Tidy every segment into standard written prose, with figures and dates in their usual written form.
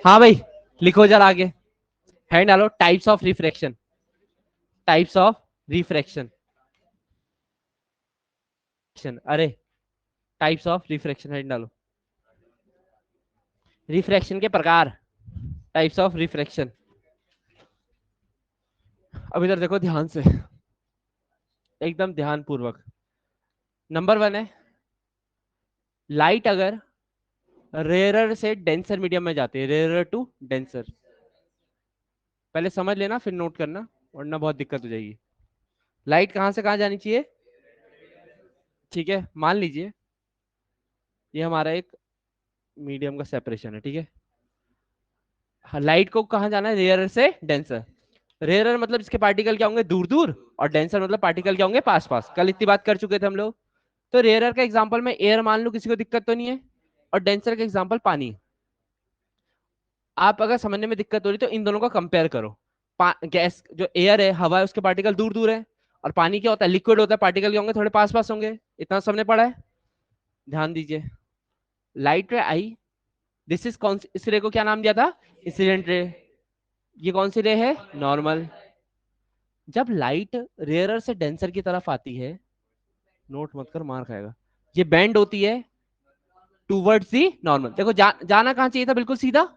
हाँ भाई, लिखो जरा आगे। हैंड डालो, types of refraction. Types of refraction. अरे, टाइप्स ऑफ रिफ्रैक्शन, हैंड डालो। रिफ्रैक्शन के प्रकार। Types of refraction. अब इधर देखो ध्यान से, एकदम ध्यान पूर्वक। नंबर वन है, लाइट अगर रेयरर से डेंसर मीडियम में जाती है, रेयरर टू डेंसर। पहले समझ लेना फिर नोट करना, वरना बहुत दिक्कत हो जाएगी। लाइट कहां से कहां जानी चाहिए? ठीक है, मान लीजिए ये हमारा एक मीडियम का सेपरेशन है, ठीक है। लाइट को कहां जाना है? रेयरर से डेंसर। रेयरर मतलब इसके पार्टिकल क्या होंगे? दूर दूर। और डेंसर मतलब पार्टिकल क्या होंगे? पास पास। कल इतनी बात कर चुके थे हम लोग। तो रेयरर का एग्जांपल में एयर मान लो, किसी को दिक्कत तो नहीं है। और डेंसर का एग्जांपल पानी। आप अगर समझने में दिक्कत हो रही तो इन दोनों को कंपेयर करो। गैस जो एयर है, हवा है, उसके पार्टिकल दूर दूर है। और पानी क्या होता है? लिक्विड होता है, पार्टिकल क्या होंगे? थोड़े पास पास होंगे। इतना सबने पढ़ा है? ध्यान दीजिए। लाइट रे आई, दिस इज कौन, इस रे को क्या नाम दिया था? Incident ray. ये कौन सी रे है? नॉर्मल। जब लाइट रेयरर से डेंसर की तरफ आती है, नोट मत कर मार खाएगा, ये बेंड होती है टूवर्ड्स दी नॉर्मल। देखो जाना कहां चाहिए था? बिल्कुल सीधा।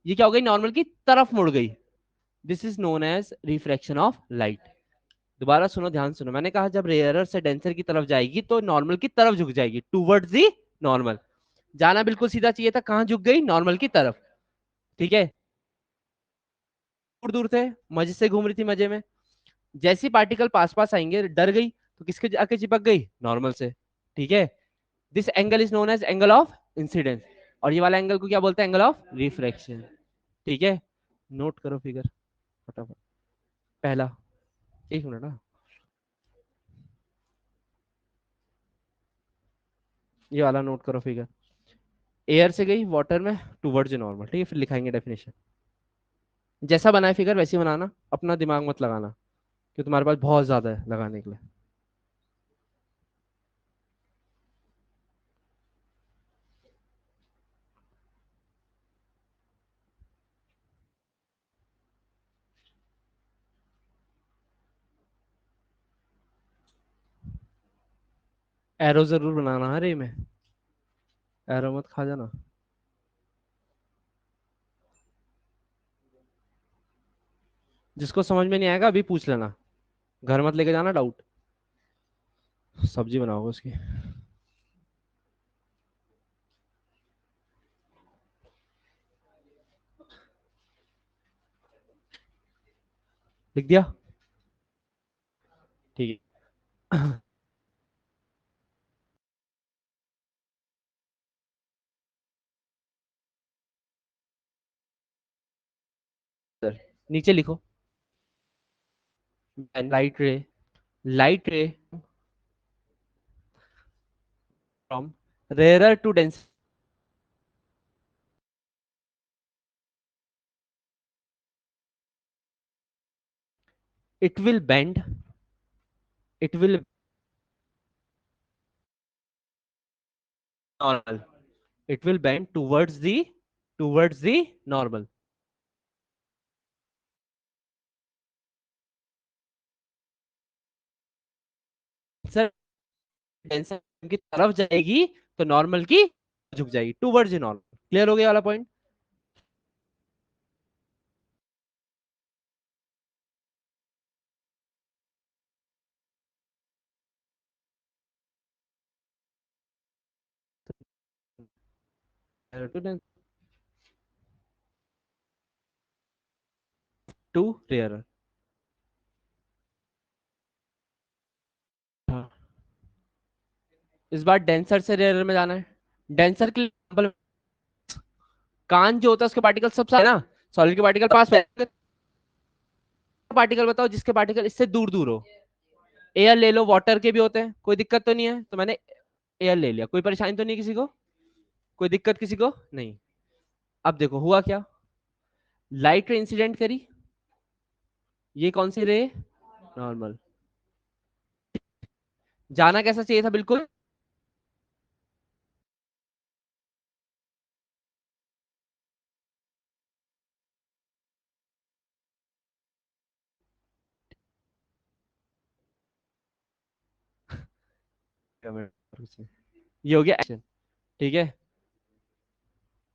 ये क्या हो गई? नॉर्मल की तरफ मुड़ गई। This is known as refraction of light. दोबारा सुनो, ध्यान सुनो। मैंने कहा जब रेयरर से डेंसर की तरफ जाएगी तो नॉर्मल की तरफ झुक जाएगी, टूवर्ड्स दी नॉर्मल। जाना बिल्कुल सीधा चाहिए था, कहां झुक गई? नॉर्मल की तरफ। ठीक है, दूर दूर थे, मजे से घूम रही थी, मजे में। जैसी पार्टिकल पास पास आएंगे, डर गई तो किसके आके चिपक गई? नॉर्मल से। ठीक है, this angle is known as angle of incidence. और ये वाला एंगल को क्या बोलते हैं? Angle of refraction. ठीक है, नोट करो फिगर फटाफट। पहला, एक मिनट ना, ये वाला नोट करो फिगर। एयर से गई वाटर में, टूवर्ड्स नॉर्मल। ठीक है, फिर लिखाएंगे डेफिनेशन। जैसा बनाए फिगर वैसे ही बनाना, अपना दिमाग मत लगाना, क्योंकि तुम्हारे पास बहुत ज्यादा है लगाने के लिए। एरो जरूर बनाना है रे में, एरो मत खा जाना। जिसको समझ में नहीं आएगा अभी पूछ लेना, घर मत लेके जाना डाउट। सब्जी बनाओगे उसकी। लिख दिया? ठीक है। सर, नीचे लिखो। Light ray, light ray from rarer to dense, it will bend, it will normal, it will bend towards the normal। Sir, tension की तरफ जाएगी तो नॉर्मल की झुक जाएगी, टूवर्ड्स नॉर्मल। क्लियर हो गया वाला पॉइंट? To rare. इस बार डेंसर से रेयर में जाना है। डेंसर के एग्जांपल, कान जो होता है उसके पार्टिकल सब सारे ना, सॉलिड के पार्टिकल पास में। पार्टिकल बताओ जिसके पार्टिकल इससे दूर दूर हो। एयर ले लो, वाटर के भी होते हैं, कोई दिक्कत तो नहीं है, तो मैंने एयर ले लिया। कोई परेशानी तो नहीं किसी को? कोई दिक्कत किसी को नहीं? अब देखो हुआ क्या। लाइट रे इंसिडेंट करी, ये कौन सी रे? नॉर्मल। जाना कैसा चाहिए था? बिल्कुल ये हो गया एक्शन। ठीक है,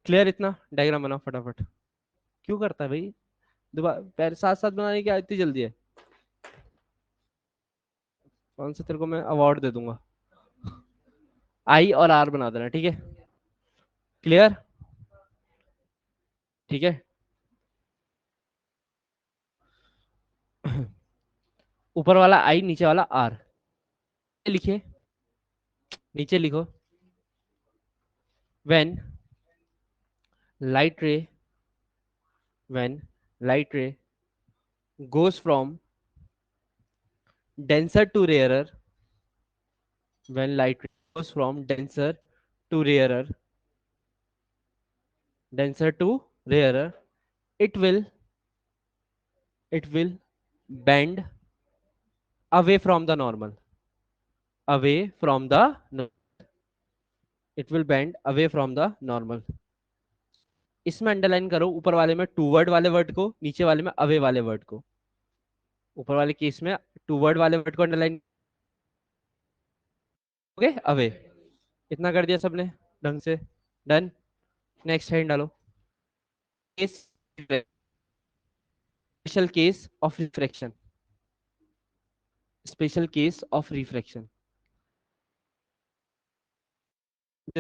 क्लियर? इतना डायग्राम बनाओ फटाफट। क्यों करता है भाई? दोबारा पैर साथ साथ बनाने की इतनी जल्दी है? कौन सा, तेरे को मैं अवार्ड दे दूंगा। आई और आर बना देना, ठीक है? क्लियर? ठीक है। ऊपर वाला आई, नीचे वाला आर। लिखिए, नीचे लिखो। व्हेन लाइट रे, व्हेन लाइट रे goes from denser to rarer, when light goes from denser to rarer, it will it will bend away from the normal, away from the it will bend away from the normal. इसमें underline करो, ऊपर वाले में to word वाले word को, नीचे वाले में अवे वाले वर्ड को। ऊपर वाले केस में टू वर्ड वाले वर्ड को अंडरलाइन, ओके, अवे। इतना कर दिया सबने ढंग से? डन। नेक्स्ट हेडिंग डालो, case, special case of refraction, special case of refraction.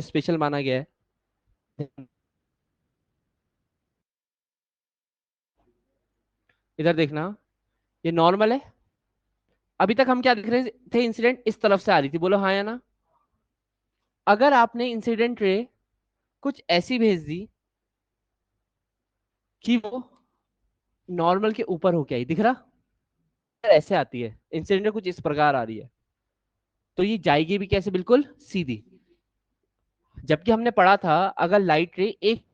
Special माना गया है। इधर देखना, ये नॉर्मल है। अभी तक हम क्या देख रहे थे? इंसिडेंट इस तरफ से आ रही थी, बोलो हाँ या ना। अगर आपने इंसिडेंट रे कुछ ऐसी भेज दी कि वो नॉर्मल के ऊपर होके आई, दिख रहा? ऐसे आती है इंसिडेंट रे, कुछ इस प्रकार आ रही है, तो ये जाएगी भी कैसे? बिल्कुल सीधी। जबकि हमने पढ़ा था अगर लाइट रे एक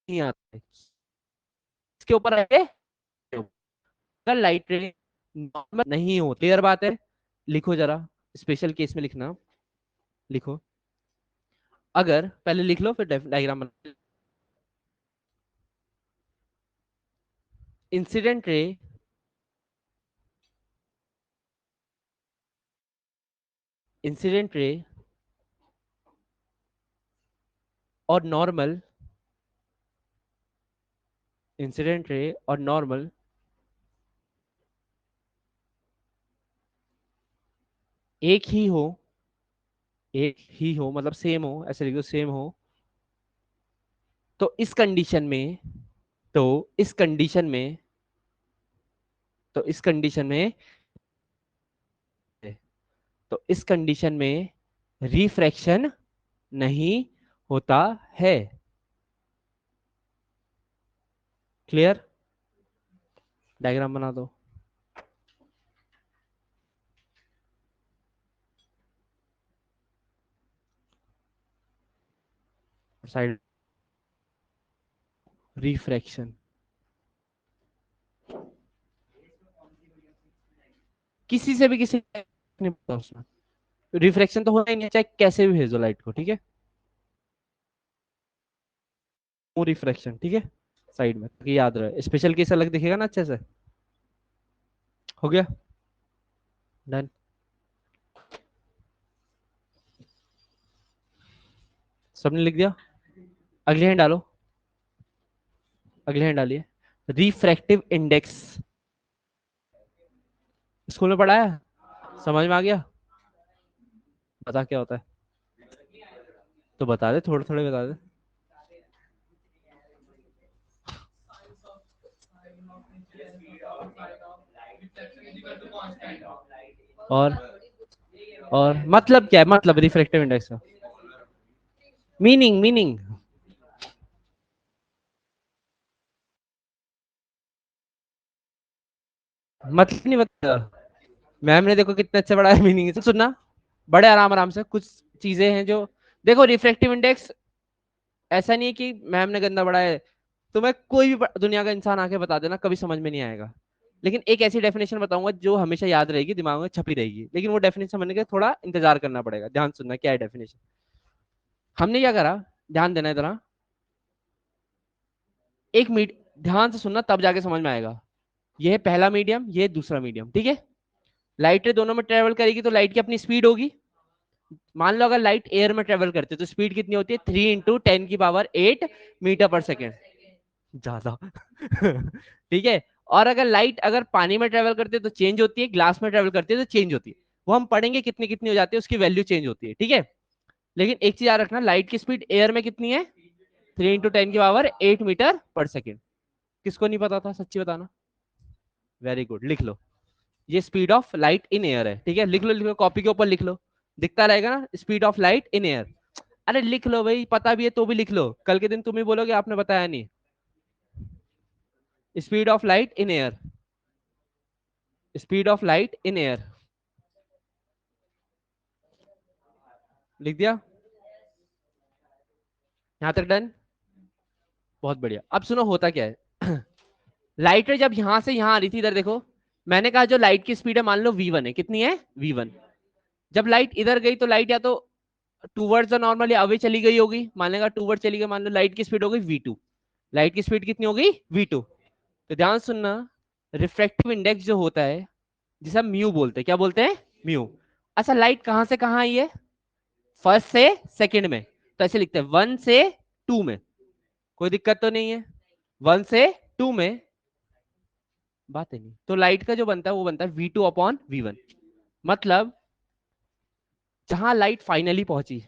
नहीं आते इसके ऊपर है, अगर लाइट रे नॉर्मल नहीं हो, क्लियर बात है? लिखो जरा, स्पेशल केस में लिखना, लिखो। अगर पहले लिख लो, फिर डायग्राम बना। इंसिडेंट रे इंसिडेंट रे और नॉर्मल, इंसिडेंट रे और नॉर्मल एक ही हो, एक ही हो मतलब सेम हो, ऐसे लिख दो, सेम हो। तो इस कंडीशन में तो इस कंडीशन में तो इस कंडीशन में तो इस कंडीशन में रिफ्रैक्शन नहीं होता है। क्लियर? डायग्राम बना दो। साइड, रिफ्रैक्शन किसी से भी किसी नहीं पता उसमें, रिफ्रैक्शन तो होना ही नहीं है, चाहे कैसे भी भेजो लाइट को, ठीक है? वो रिफ्रैक्शन, ठीक है? साइड में ताकि याद रहे, स्पेशल केस अलग दिखेगा ना अच्छे से। हो गया? डन। सबने लिख दिया? अगली हैंड डालो, अगली हैंड डालिए। रिफ्रैक्टिव इंडेक्स स्कूल में पढ़ाया, समझ में आ गया? बता क्या होता है? तो बता दे, थोड़े थोड़े बता दे। और मतलब क्या है? मतलब रिफ्रैक्टिव इंडेक्स का मीनिंग, मतलब नहीं बता। मैम ने देखो कितने अच्छे पढ़ाया मीनिंग, तो सुनना बड़े आराम आराम से। कुछ चीजें हैं जो, देखो रिफ्रैक्टिव इंडेक्स ऐसा नहीं है कि मैम ने गंदा पढ़ाया है। तुम्हें कोई भी दुनिया का इंसान आके बता देना, कभी समझ में नहीं आएगा। लेकिन एक ऐसी डेफिनेशन बताऊंगा जो हमेशा याद रहेगी, दिमाग में छपी रहेगी, लेकिन वो डेफिनेशन समझने के थोड़ा इंतजार करना पड़ेगा। ध्यान सुनना, क्या है डेफिनेशन। हमने क्या करा, ध्यान देना इतना। एक ध्यान से सुनना तब जाके समझ में आएगा। ये है पहला मीडियम, ये दूसरा मीडियम, ठीक है। लाइट रे दोनों में ट्रेवल करेगी तो लाइट की अपनी स्पीड होगी। मान लो अगर लाइट एयर में ट्रेवल करती है तो स्पीड कितनी होती है, 3 × 10⁸ मीटर पर सेकेंड, ज्यादा ठीक है। और अगर लाइट अगर पानी में ट्रेवल करती है तो चेंज होती है, ग्लास में ट्रेवल करती है तो चेंज होती है। वो हम पढ़ेंगे कितनी कितनी हो जाती है, उसकी वैल्यू चेंज होती है, ठीक है। लेकिन एक चीज याद रखना, लाइट की स्पीड एयर में कितनी है, 3 × 10⁸ मीटर पर सेकेंड। किसको नहीं पता था, सच्ची बताना। वेरी गुड, लिख लो। ये speed of light in air है, ठीक है। लिख लो लिख लो, कॉपी के ऊपर लिख लो, दिखता रहेगा ना, speed of light in air. अरे लिख लो भाई, पता भी है तो भी लिख लो, कल के दिन तुम ही बोलोगे आपने बताया नहीं। Speed of light in air, speed of light in air, लिख दिया। यहां तक डन, बहुत बढ़िया। अब सुनो होता क्या है लाइट जब यहां से यहां आ रही थी, इधर देखो, मैंने कहा जो लाइट की स्पीड है मान लो v1 है, कितनी है v1। जब लाइट इधर गई तो लाइट या तो टूवर्ड्स द नॉर्मली अवे चली गई होगी, मानेगा टूवर्ड चली गई, मान लो लाइट की स्पीड हो गई v2। लाइट की स्पीड कितनी हो गई v2। तो ध्यान सुनना, रिफ्रैक्टिव इंडेक्स जो होता है जिसे हम म्यू बोलते हैं, क्या बोलते हैं, म्यू। अच्छा लाइट कहां से कहां आई है, फर्स्ट से सेकंड में, तो ऐसे लिखते हैं 1 से 2 में, कोई दिक्कत तो नहीं है। 1 से 2 में बात है नहीं, तो लाइट का जो बनता है वो बनता है v2/v1। मतलब जहां लाइट फाइनली पहुंची,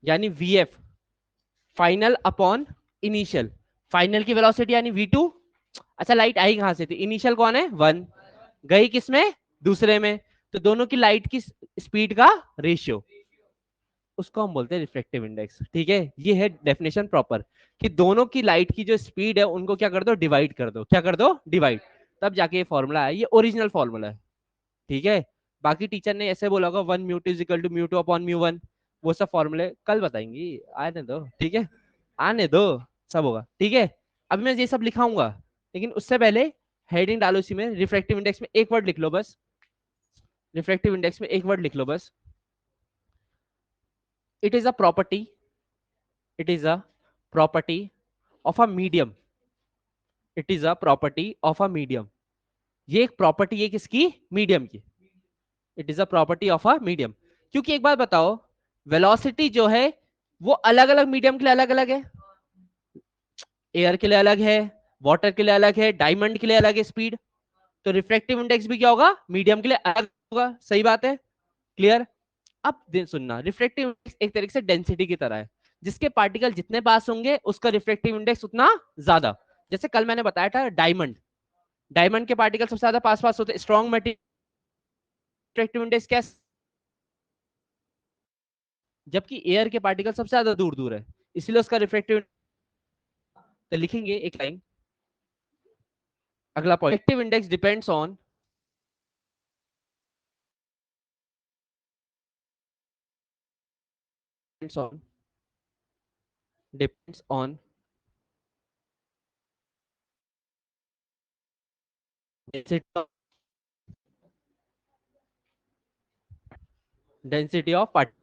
यानी vf, final upon initial, final की वेलोसिटी यानी v2। अच्छा लाइट आई कहां से थी, इनिशियल कौन है 1, गई किसमें, दूसरे में, तो दोनों की लाइट की स्पीड का रेशियो, उसको हम बोलते हैं रिफ्रैक्टिव इंडेक्स, ठीक है। ये है डेफिनेशन प्रॉपर, कि दोनों की लाइट की जो स्पीड है उनको क्या कर दो, डिवाइड कर दो, क्या कर दो, डिवाइड। तब जाके ये फॉर्मूला है, ये ओरिजिनल फॉर्मूला है, ठीक है। बाकी टीचर ने ऐसे बोला होगा 1 μ2 = μ2/μ1, वो सब फॉर्मूले कल बताएंगी, आने दो, ठीक है, आने दो, सब होगा, ठीक है। अभी मैं ये सब लिखाऊंगा, लेकिन उससे पहले हेडिंग डालो इसी में, रिफ्रैक्टिव इंडेक्स में एक वर्ड लिख लो बस, रिफ्रैक्टिव इंडेक्स में एक वर्ड लिख लो बस, it is a property, it is a property of a medium, it is a property of a medium. ये एक प्रॉपर्टी है किसकी, मीडियम की। It is a property of a medium, क्योंकि एक बात बताओ, वेलोसिटी जो है वो अलग अलग मीडियम के लिए अलग अलग है, एयर के लिए अलग है, वाटर के लिए अलग है, डायमंड के लिए अलग है स्पीड। तो रिफ्रैक्टिव इंडेक्स भी क्या होगा, मीडियम के लिए अलग होगा, सही बात है, क्लियर। अब सुनना, रिफ्रैक्टिव इंडेक्स एक तरीके से डेंसिटी की तरह है, जिसके पार्टिकल जितने पास होंगे उसका रिफ्रैक्टिव इंडेक्स उतना ज्यादा। जैसे कल मैंने बताया था डायमंड, डायमंड के पार्टिकल सबसे ज्यादा पास पास होते हैं, स्ट्रॉन्ग मटेरियल रिफ्रैक्टिव इंडेक्स क्या, जबकि एयर के पार्टिकल सबसे ज्यादा दूर दूर है, इसलिए उसका रिफ्रैक्टिव। तो लिखेंगे एक लाइन, अगला point, refractive index depends on density of particle,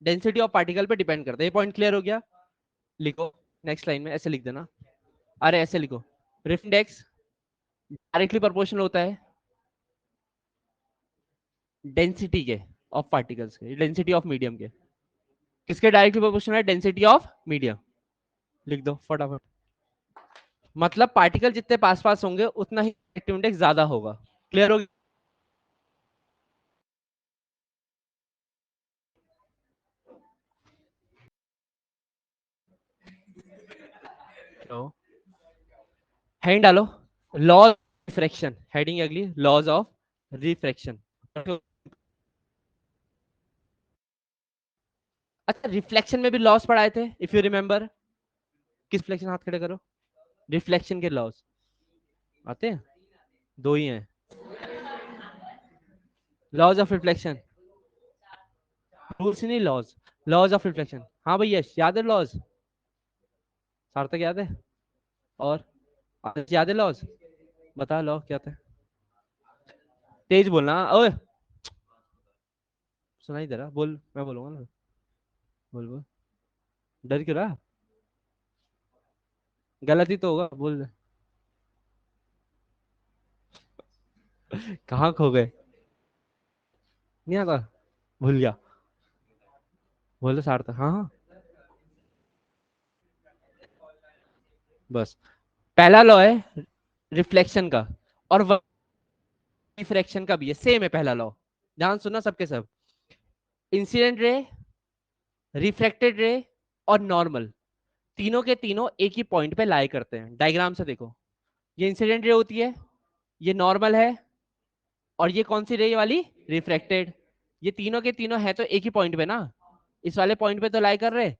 density of particle पे डिपेंड करता है। ये पॉइंट क्लियर हो गया, लिखो नेक्स्ट लाइन में ऐसे लिख देना, अरे ऐसे लिखो, रिफ्रैक्टिव इंडेक्स डायरेक्टली प्रोपोर्शनल होता है डेंसिटी के, ऑफ पार्टिकल्स के, डेंसिटी ऑफ मीडियम के। किसके डायरेक्टली प्रोपोर्शनल है, डेंसिटी ऑफ मीडियम। लिख दो फटाफट, मतलब पार्टिकल जितने पास पास होंगे उतना ही रिफ्रैक्टिव इंडेक्स ज्यादा होगा, क्लियर हो गया। हेडिंग डालो, लॉज रिफ्रैक्शन, हेडिंग अगली लॉज ऑफ रिफ्रैक्शन। अच्छा रिफ्लेक्शन में भी लॉस पढ़ाए थे इफ यू रिमेंबर, किस रिफ्लेक्शन, हाथ खड़े करो, रिफ्लेक्शन के लॉस आते हैं, दो ही हैं, लॉज ऑफ रिफ्लेक्शन, रूल्स नहीं लॉज, लॉज ऑफ रिफ्लेक्शन, हाँ भैया याद है लॉज, सार्थक याद है, और याद है लॉज, बता लॉ क्या था, तेज बोलना ओए, सुनाई दे रहा, बोल मैं बोलूंगा ना। बोल बोल, डर क्यों रहा? गलत ही तो होगा, बोल। कहाँ खो गए? नहीं आता? भूल गया? बोलो सार्थक। हाँ हाँ। बस, पहला लॉ है रिफ्लेक्शन का, और रिफ्रैक्शन का भी है, सेम है पहला लॉ। ध्यान सुनना सबके सब। इंसिडेंट रे, रिफ्रैक्टेड रे और नॉर्मल, तीनों के तीनों एक ही पॉइंट पे लाई करते हैं। डायग्राम से देखो, ये इंसिडेंट रे होती है, ये नॉर्मल है, और ये कौन सी रे वाली? रिफ्रैक्टेड। ये तीनों के तीनों है तो एक ही पॉइंट पे ना, इस वाले पॉइंट पे तो लाई कर रहे।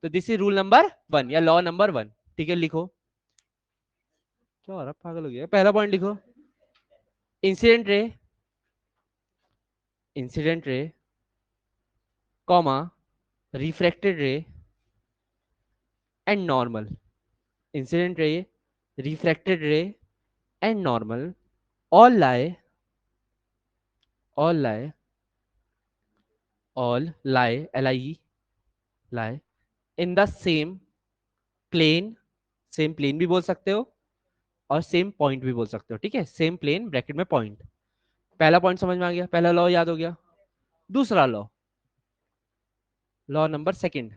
तो दिस इज रूल नंबर 1 या लॉ नंबर 1। ठीक है, लिखो। क्या हो रहा, पागल हो गया? पहला पॉइंट लिखो, incident ray, incident ray comma refracted रे and normal, incident ray, refracted रे and normal, all lie, all lie, all lie, lie, lie in the same plane, same plane भी बोल सकते हो और सेम पॉइंट भी बोल सकते हो। ठीक है, सेम प्लेन ब्रैकेट में पॉइंट। पहला पॉइंट समझ में आ गया, पहला लॉ याद हो गया। दूसरा law, law number second,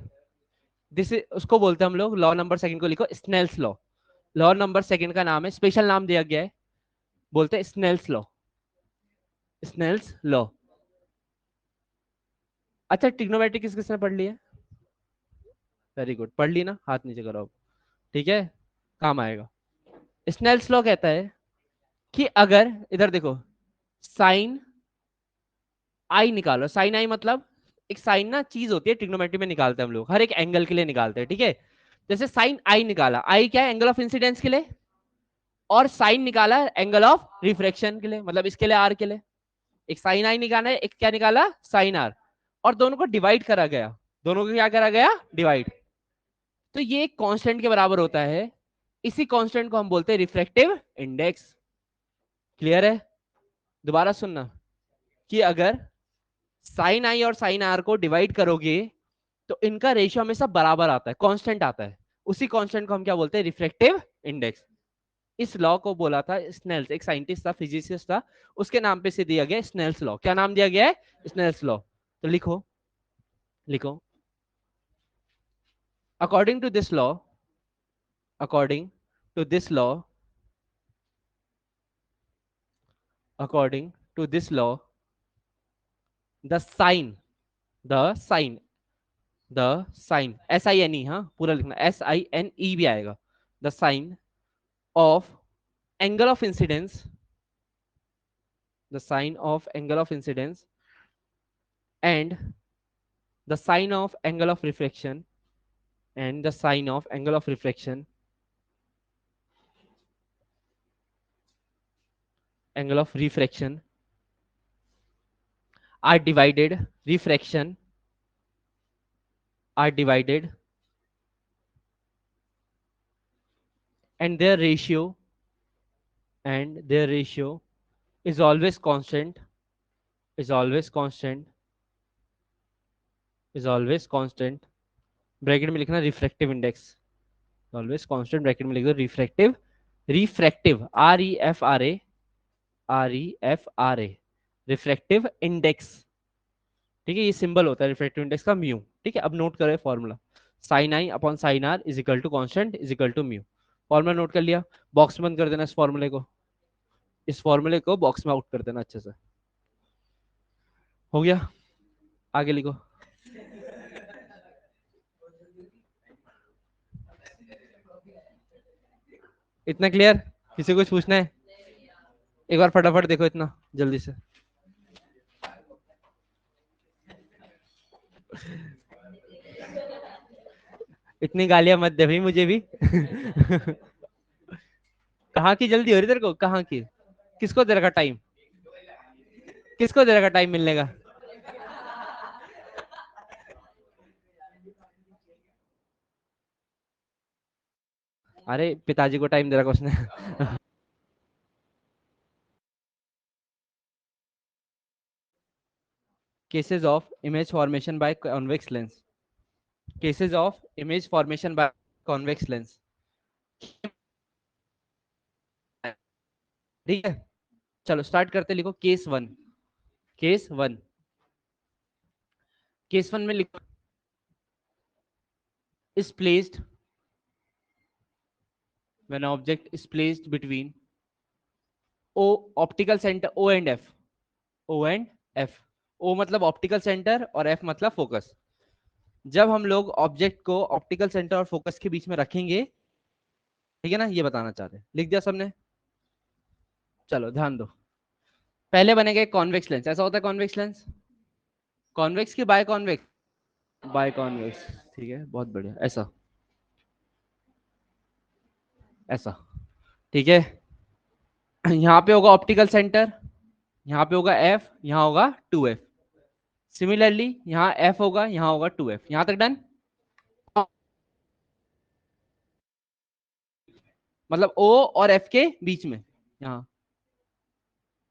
this उसको बोलते हैं हम लोग, लॉ नंबर सेकंड को लिखो Snell's law. Law number second का नाम है, स्पेशल नाम दिया गया है, बोलते हैं स्नेल्स लॉ, स्नेल्स लॉ। अच्छा, ट्रिग्नोमेट्री किस किसने पढ़ लिया? वेरी गुड, पढ़ ली ना? हाथ नीचे करो अब। ठीक है, काम आएगा। स्नेल्स लॉ कहता है कि अगर, इधर देखो, साइन आई निकालो, साइन आई मतलब, एक साइन ना चीज होती है, ट्रिग्नोमेट्री में निकालते हैं हम लोग, हर एक एंगल के लिए निकालते हैं। ठीक है, जैसे साइन आई निकाला, आई क्या है? एंगल ऑफ इंसिडेंस के लिए, और साइन निकाला एंगल ऑफ रिफ्रैक्शन के लिए, मतलब इसके लिए, आर के लिए। एक साइन आई निकाला है, एक क्या निकाला? साइन आर, और दोनों को डिवाइड करा गया, दोनों को क्या करा गया? डिवाइड। तो ये एक कांस्टेंट के बराबर होता है, इसी कांस्टेंट को हम बोलते हैं रिफ्रैक्टिव इंडेक्स। क्लियर है? दोबारा सुनना, कि अगर साइन आई और साइन आर को डिवाइड करोगे तो इनका रेशियो हमेशा बराबर आता है, कांस्टेंट आता है। उसी कांस्टेंट को हम क्या बोलते हैं? Refractive index. इस लॉ को बोला था स्नेल्स, एक साइंटिस्ट था, फिजिसिस्ट था, उसके नाम पे से दिया गया स्नेल्स लॉ। क्या नाम दिया गया है? Snell's law. तो लिखो, लिखो, according to this law, according to this law, according to this law, the sine, the sine, the sine, S I N E, हाँ पूरा लिखना, एस आई एन ई भी आएगा, the sine of angle of incidence, the sine of angle of incidence and the sine of angle of reflection, and the sine of angle of reflection, angle of refraction are divided, refraction are divided, and their ratio, and their ratio is always constant, is always constant, is always constant, bracket में लिखना refractive index, always constant, bracket में लिख दो refractive, refractive, R E F R A, R E F R A, refractive index. ठीक है, ये symbol होता है रिफ्रैक्टिव इंडेक्स का, म्यू। ठीक है, अब नोट करें formula, sine i upon sine r is equal to constant is equal to mu. Formula note कर लिया, बॉक्स बंद कर देना इस फॉर्मूले को, इस फॉर्मूले को बॉक्स में आउट कर देना अच्छे से। हो गया, आगे लिखो। इतना क्लियर? किसी को कुछ पूछना है? एक बार फटाफट देखो इतना जल्दी से। इतनी गालियां मत दे भाई मुझे भी। कहाँ की जल्दी हो रही तेरे को? कहाँ की? किसको दे रखा टाइम? किसको दे रखा टाइम मिलने का? अरे पिताजी को टाइम दे रखा उसने। Cases of image formation by convex lens, cases of image formation by convex lens. ठीक है, चलो स्टार्ट करते, लिखो case one. Case one, case one में लिखो is placed when object is placed between O optical centre O and F, O and F। O मतलब optical centre और F मतलब फोकस। जब हम लोग ऑब्जेक्ट को ऑप्टिकल सेंटर और फोकस के बीच में रखेंगे, ठीक है ना, ये बताना चाहते हैं। लिख दिया सबने? चलो ध्यान दो, पहले बनेगा एक कॉन्वेक्स लेंस। ऐसा होता है कॉन्वेक्स लेंस, कॉन्वेक्स की बाय कॉन्वेक्स? बाय कॉन्वेक्स, ठीक है, बहुत बढ़िया। ऐसा, ऐसा, ठीक है। यहाँ पे होगा ऑप्टिकल सेंटर, यहाँ पे होगा F, यहाँ होगा 2F। सिमिलरली यहाँ F होगा, यहाँ होगा 2F। यहाँ तक डन? मतलब O और F के बीच में यहाँ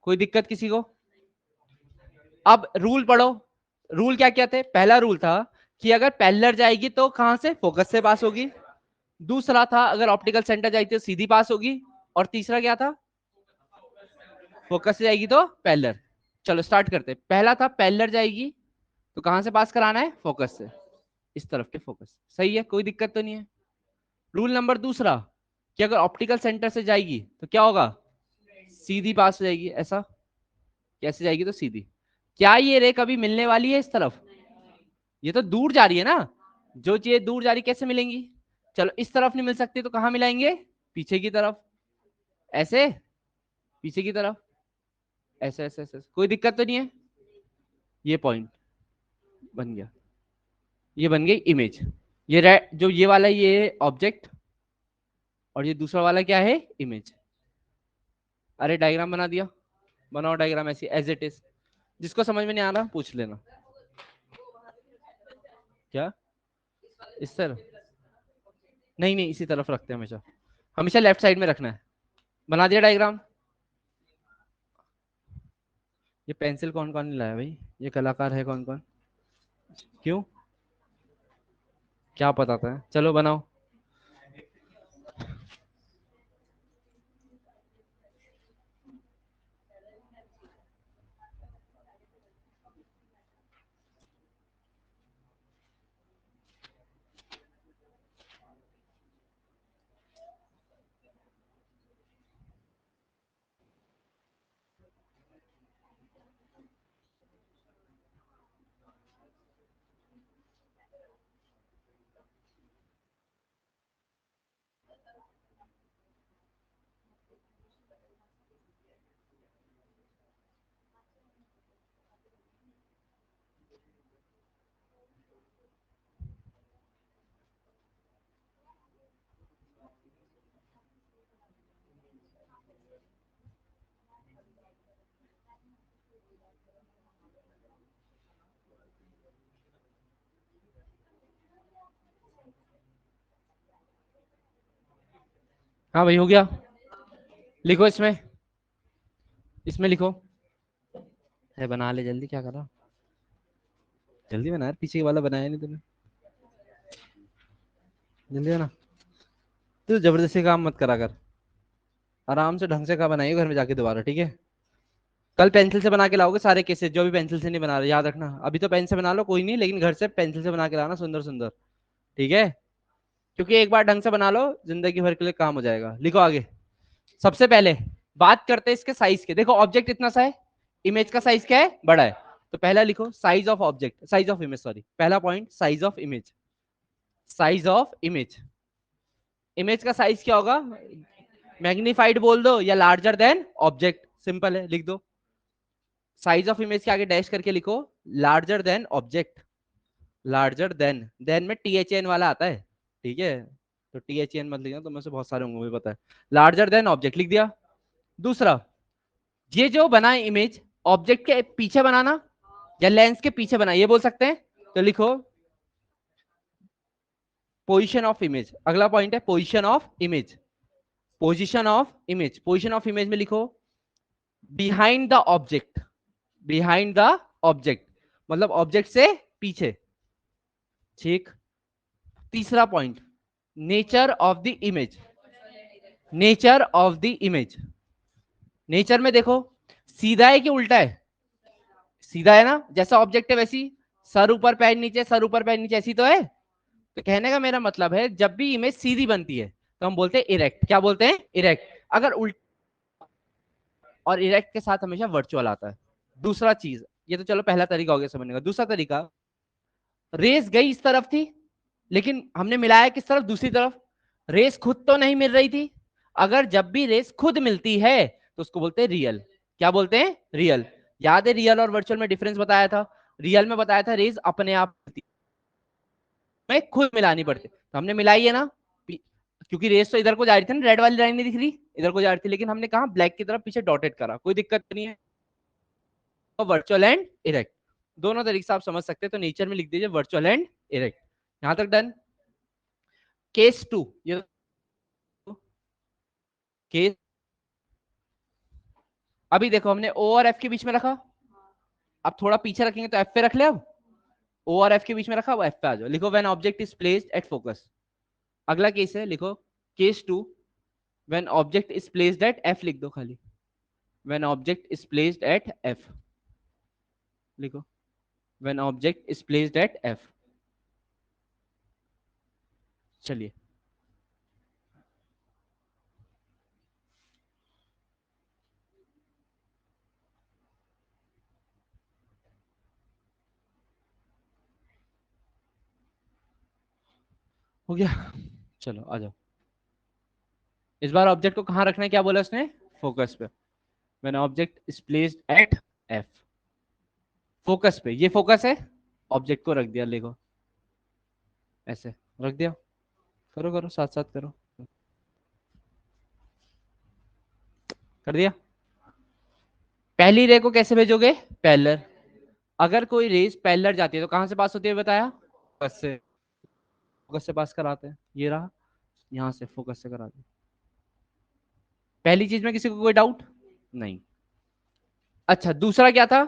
कोई दिक्कत किसी को? अब रूल पढ़ो। रूल क्या क्या थे? पहला रूल था कि अगर पैरेलल जाएगी तो कहां से? फोकस से पास होगी। दूसरा था अगर ऑप्टिकल सेंटर जाएगी तो सीधी पास होगी। और तीसरा क्या था? फोकस से जाएगी तो पैरेलल। चलो स्टार्ट करते हैं। पहला था पैरेलल जाएगी तो कहां से पास कराना है? फोकस से, इस तरफ के फोकस। सही है, कोई दिक्कत तो नहीं है। रूल नंबर दूसरा कि अगर ऑप्टिकल सेंटर से जाएगी तो क्या होगा? सीधी पास हो जाएगी। ऐसा कैसे जाएगी? तो सीधी। क्या ये रे कभी मिलने वाली है इस तरफ? ये तो दूर जा रही है ना। जो चीजें दूर जा रही कैसे मिलेंगी? चलो इस तरफ नहीं मिल सकती तो कहां मिलाएंगे? पीछे की तरफ। ऐसे, पीछे की तरफ, ऐसे ऐसे ऐसे। कोई दिक्कत तो नहीं है? ये पॉइंट बन गया, ये बन गई इमेज। ये जो ये वाला ये ऑब्जेक्ट और ये दूसरा वाला क्या है? इमेज। अरे डायग्राम बना दिया, बनाओ डायग्राम ऐसी एज इट इज। जिसको समझ में नहीं आ रहा पूछ लेना। क्या इस तरफ? नहीं नहीं, इसी तरफ रखते हैं हमेशा, हमेशा लेफ्ट साइड में रखना है। बना दिया डायग्राम? ये पेंसिल कौन कौन ने लाया भाई? ये कलाकार है कौन कौन? क्यों, क्या पता था? चलो बनाओ। हाँ भाई हो गया। लिखो इसमें, इसमें लिखो। है बना ले जल्दी, क्या कर रहा? जल्दी बना यार, पीछे वाला बनाया नहीं तूने। जल्दी बना। तू जबरदस्ती काम मत करा कर, आराम से ढंग से का बनाइए घर में जाके दोबारा, ठीक है? कल पेंसिल से बना के लाओगे सारे केसेस, जो भी पेंसिल से नहीं बना रहे, याद रखना। अभी तो पेन से बना लो कोई नहीं, लेकिन घर से पेंसिल से बना के लाना सुंदर सुंदर, ठीक है? क्योंकि एक बार ढंग से बना लो जिंदगी भर के लिए काम हो जाएगा। लिखो आगे। सबसे पहले बात करते हैं इसके साइज के। देखो ऑब्जेक्ट इतना सा है, इमेज का साइज क्या है? बड़ा है। तो पहला लिखो size of object, size of image, sorry, पहला point size of image. Size of image, image का साइज क्या होगा? मैग्नीफाइड बोल दो या लार्जर देन ऑब्जेक्ट, सिंपल है, लिख दो। साइज ऑफ इमेज के आगे डैश करके लिखो larger than object. Larger than में THN वाला आता है, ठीक है? तो THN मत लिखना, तो में से बहुत सारे होंगे, मुझे पता है। लार्जर देन ऑब्जेक्ट लिख दिया। दूसरा, ये जो बना है इमेज, ऑब्जेक्ट के पीछे बनाना या लेंस के पीछे बना, ये बोल सकते हैं। तो लिखो पोजीशन ऑफ इमेज। अगला पॉइंट है position of image. Position of image, position of image में लिखो behind the object. Behind the object मतलब ऑब्जेक्ट से पीछे, ठीक? तीसरा point, nature of the image. Nature of the image, nature में देखो सीधा है कि उल्टा है? सीधा है ना, जैसा ऑब्जेक्ट है वैसी, सर ऊपर पैर नीचे, सर ऊपर पैर नीचे, ऐसी तो है। तो कहने का मेरा मतलब है जब भी इमेज सीधी बनती है तो हम बोलते हैं इरेक्ट। क्या बोलते हैं? इरेक्ट। अगर उल्टा, और इरेक्ट के साथ हमेशा वर्चुअल आता है। दूसरा चीज, ये तो चलो पहला तरीका हो गया समझने का। दूसरा तरीका, रेस गई इस तरफ थी लेकिन हमने मिलाया किस तरफ? दूसरी तरफ। रेस खुद तो नहीं मिल रही थी। अगर जब भी रेस खुद मिलती है तो उसको बोलते हैं रियल। क्या बोलते हैं? रियल। याद है रियल और वर्चुअल में डिफरेंस बताया था? रियल में बताया था रेस अपने आप में खुद मिलानी पड़ती, तो हमने मिलाई है ना, क्योंकि रेस तो इधर को जा रही थी ना, रेड वाली लाइन नहीं दिख रही, इधर को जा रही थी, लेकिन हमने कहा ब्लैक की तरफ पीछे डॉटेड करा, कोई दिक्कत नहीं है। तो वर्चुअल एंड इरेक्ट, दोनों तरीके से आप समझ सकते हैं। तो नेचर में लिख दीजिए वर्चुअल एंड इरेक्ट। यहां तक डन। केस 2, ये केस, अभी देखो हमने ओ और एफ के बीच में रखा, अब थोड़ा पीछे रखेंगे तो एफ पे रख ले। अब ओ और एफ के बीच में रखा, अब एफ पे आ जाओ। लिखो when object is placed at focus. अगला केस है, लिखो case 2, when object is placed at F, लिख दो खाली, when object is placed at F, लिखो when object is placed at F. चलिए, हो गया। चलो आ जाओ। इस बार ऑब्जेक्ट को कहां रखना है, क्या बोला उसने? फोकस पे। When object is placed at F, focus पे, ये फोकस है, ऑब्जेक्ट को रख दिया, लिखो ऐसे रख दिया। करो करो, साथ साथ करो। कर दिया। पहली रे को कैसे भेजोगे? पैरेलल। अगर कोई रेस पैरेलल जाती है तो कहां से पास होती है बताया? फोकस से। फोकस से पास कराते हैं, ये रहा, यहां से फोकस से कराते हैं। पहली चीज में किसी को कोई डाउट नहीं? अच्छा, दूसरा क्या था?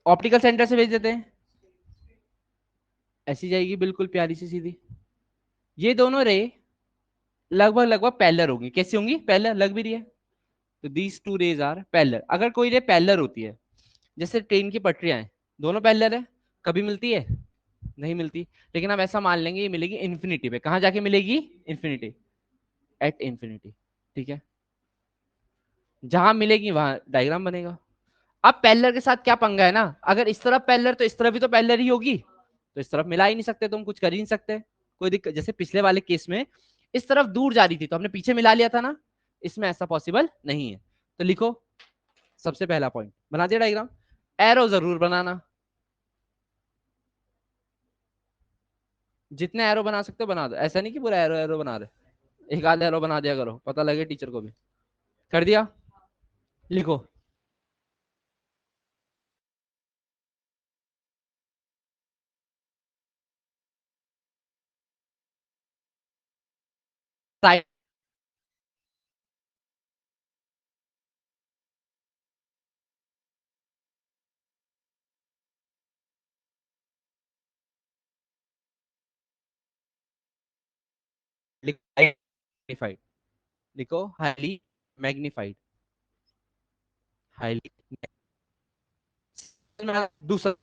ऑप्टिकल सेंटर से भेज देते हैं, ऐसी जाएगी बिल्कुल प्यारी सी सीधी। ये दोनों रे लगभग लगभग पैरेलल होंगी। कैसी होंगी? पैरेलल, लग भी रही है। तो these two rays are parallel. अगर कोई रे पैरेलल होती है, जैसे ट्रेन की पटरियां हैं, दोनों पैरेलल है, कभी मिलती है? नहीं मिलती। लेकिन अब ऐसा मान लेंगे ये मिलेगी इन्फिनिटी पे। कहां जाके मिलेगी? Infinity, at infinity. ठीक है, जहां मिलेगी वहां डायग्राम बनेगा। अब पैरेलल के साथ क्या पंगा है ना, अगर इस तरफ पैरेलल तो इस तरफ भी तो पैरेलल ही होगी, तो इस तरफ मिला ही नहीं सकते, तुम कुछ कर ही नहीं सकते। कोई दिक्कत, जैसे पिछले वाले केस में इस तरफ दूर जा रही थी तो हमने पीछे मिला लिया था ना, इसमें ऐसा पॉसिबल नहीं है। तो लिखो, सबसे पहला पॉइंट बना दिया डायग्राम। एरो जरूर बनाना, जितने एरो बना सकते हो बना दो, ऐसा नहीं कि पूरा एरो एरो बना रहे, एक आध एरो बना दिया करो, पता लगे टीचर को भी। कर दिया? लिखो साइड, मैग्नीफाइड। लिखो हाईली मैग्नीफाइड, हाईली। दूसरा,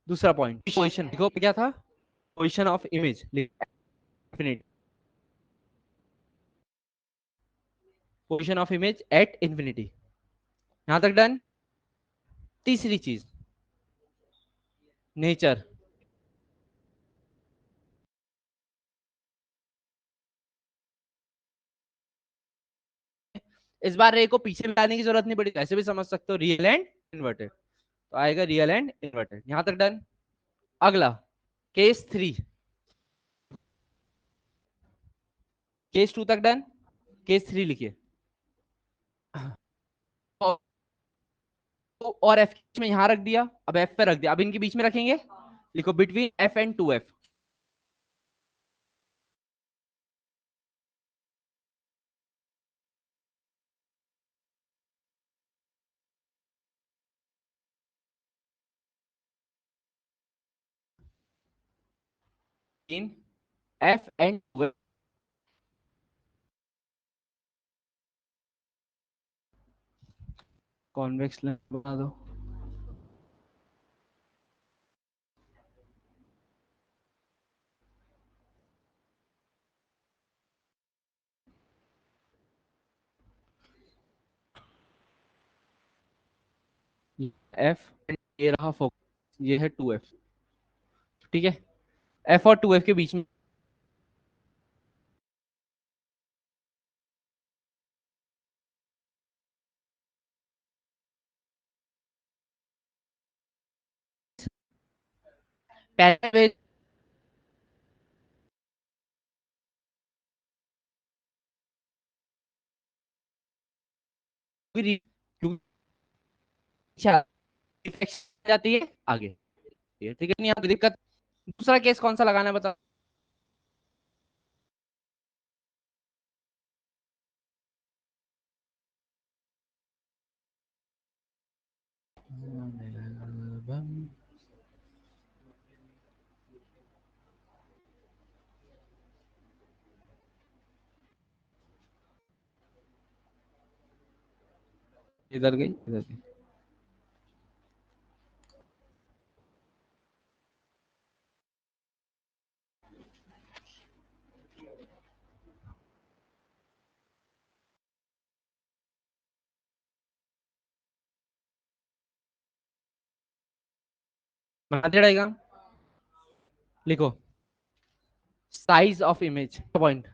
दूसरा पॉइंट पोजिशन, देखो क्या था? Position of image, infinity, position of image at infinity. यहां तक डन। तीसरी चीज, नेचर। इस बार रे को पीछे मिलाने की जरूरत नहीं पड़ी, ऐसे भी समझ सकते हो, रियल एंड इन्वर्टेड। तो आएगा रियल एंड इन्वर्टेड। यहां तक डन। अगला केस 3, केस 2 तक डन। केस 3 लिखिए। और एफ में यहां रख दिया, अब एफ पे रख दिया, अब इनके बीच में रखेंगे, लिखो between F and 2F। In F and convex lens बना दो। एफ, ये रहा फोकस, ये है 2f। ठीक है, एफ और 2f के बीच में पहले जाती है आगे, ठीक है, नहीं यहाँ पे दिक्कत। दूसरा केस कौन सा लगाना है बताओ। इधर गई, इधर गई। बनाते रहेगा। लिखो size of image point.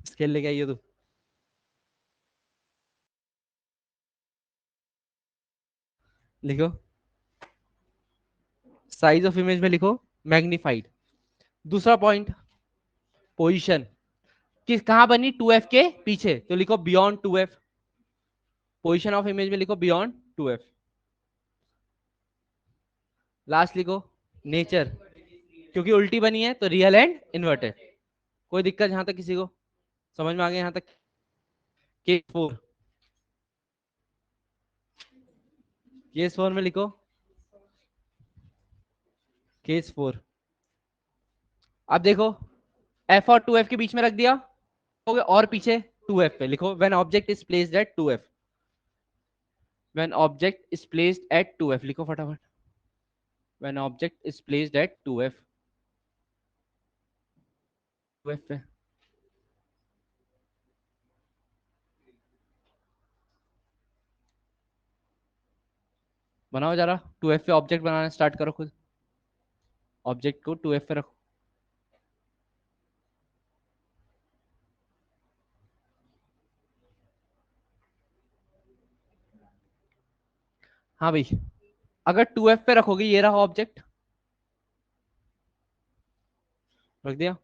Scale लेके आइए तो लिखो साइज ऑफ इमेज में लिखो मैग्नीफाइड। दूसरा पॉइंट पोजीशन, किस कहां बनी 2f के पीछे, तो लिखो beyond 2f। Position of image में लिखो बियॉन्ड 2f। लास्ट लिखो नेचर, क्योंकि उल्टी बनी है तो रियल एंड इन्वर्टेड। कोई दिक्कत यहां तक किसी को समझ में आ गया यहां तक। केस 4, केस 4 में लिखो केस 4। अब देखो f और 2f के बीच में रख दिया हो गया, और पीछे 2f पे लिखो when object is placed eight 2f। When object is placed eight 2f लिखो फटाफट। When object is placed eight 2f, 2f पे बनाओ जरा। 2f पे ऑब्जेक्ट बनाना स्टार्ट करो खुद। ऑब्जेक्ट को 2f पे रखो। हाँ भाई, अगर 2f पे रखोगे, ये रहा ऑब्जेक्ट, रख दिया।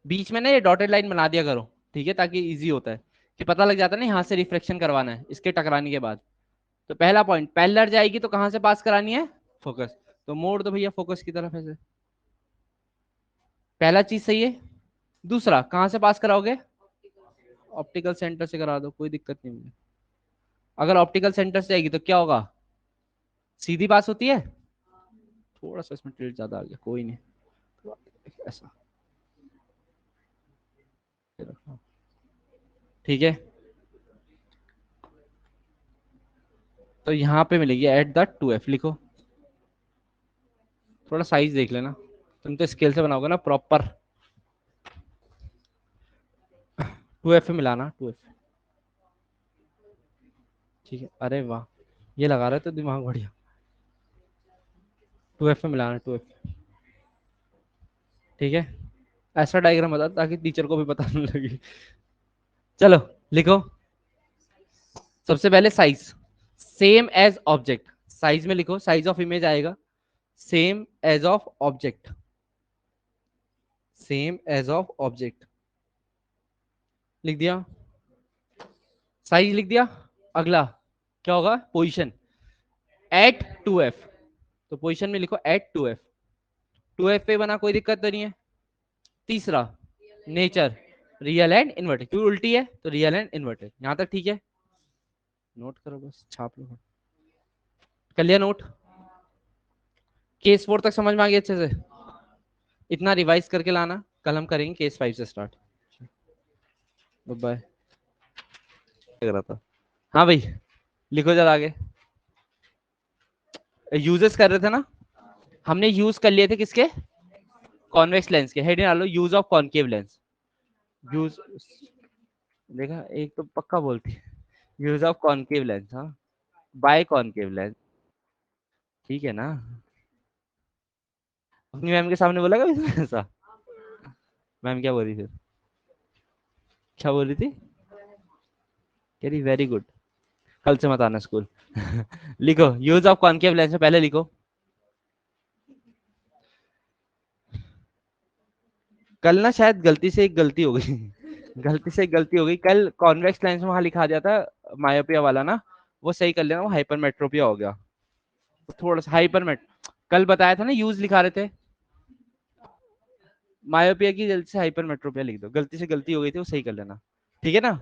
बीच में ना ये डॉटेड लाइन बना दिया करो, ठीक है, ताकि इजी होता है कि पता लग जाता है ना यहाँ से रिफ्लेक्शन करवाना है इसके टकराने के बाद। तो पहला पॉइंट पैरेलल जाएगी तो कहां से पास करानी है, फोकस। तो मोड़ दो भैया फोकस की तरफ ऐसे। पहला चीज सही है। दूसरा कहां से पास कराओगे, ऑप्टिकल सेंटर से करा दो, कोई दिक्कत नहीं मुझे। अगर ऑप्टिकल सेंटर से जाएगी तो क्या होगा, सीधी पास होती है। थोड़ा सा इसमें टिल्ट ज्यादा आ गया, कोई नहीं, ऐसा ठीक है। तो यहाँ पे मिलेगी एट द 2f लिखो। थोड़ा साइज देख लेना, तुम तो स्केल से बनाओगे ना प्रॉपर। 2f में मिलाना 2f। ठीक है, अरे वाह, ये लगा रहे तो दिमाग बढ़िया। 2f में मिलाना 2f। ठीक है, ऐसा डायग्राम बता ताकि टीचर को भी पता नहीं लगे। चलो लिखो सबसे पहले size, same as object. Size में लिखो साइज ऑफ इमेज आएगा same as of object, same as of object लिख दिया। साइज लिख दिया। अगला क्या होगा, पोजीशन एट 2f। तो पोजीशन में लिखो एट 2f। 2f पे बना, कोई दिक्कत तो नहीं है। तीसरा नेचर, रियल एंड इन्वर्टेड, क्यों उल्टी है तो रियल एंड इन्वर्टेड। यहां तक ठीक है, नोट करो बस, छाप लो। कर लिया नोट? केस 4 तक समझ में आ गया अच्छे से? इतना रिवाइज करके लाना, कल हम करेंगे केस 5 से स्टार्ट। बाय। लग रहा था। हाँ भाई, लिखो जरा आगे। यूजेस कर रहे थे ना, हमने यूज कर लिए थे किसके? कॉन्वेक्स लेंस के। हेडिंग डालो use of concave lens. Use, देखा एक तो पक्का बोलती है, यूज ऑफ कॉनकेव लेंस। हाँ, बाय कॉनकेव लेंस, ठीक है ना? अपनी मैम के सामने बोला कभी ऐसा? मैम क्या बोल रही थी? क्या बोल रही थी? कह रही वेरी गुड, कल से मत आना स्कूल। लिखो यूज ऑफ कॉनकेव लेंस में पहले लिखो। कल ना शायद गलती से एक गलती हो गई। गलती से एक गलती हो गई कल, कॉन्वेक्स लेंस में वहां लिखा दिया था मायोपिया वाला ना, वो सही कर लेना, वो हाइपरमेट्रोपिया हो गया। थोड़ा सा हाइपरमेट, कल बताया था ना यूज लिखा रहे थे, मायोपिया की जल्दी से हाइपरमेट्रोपिया लिख दो, गलती से गलती हो गई थी, वो सही कर लेना, ठीक है ना?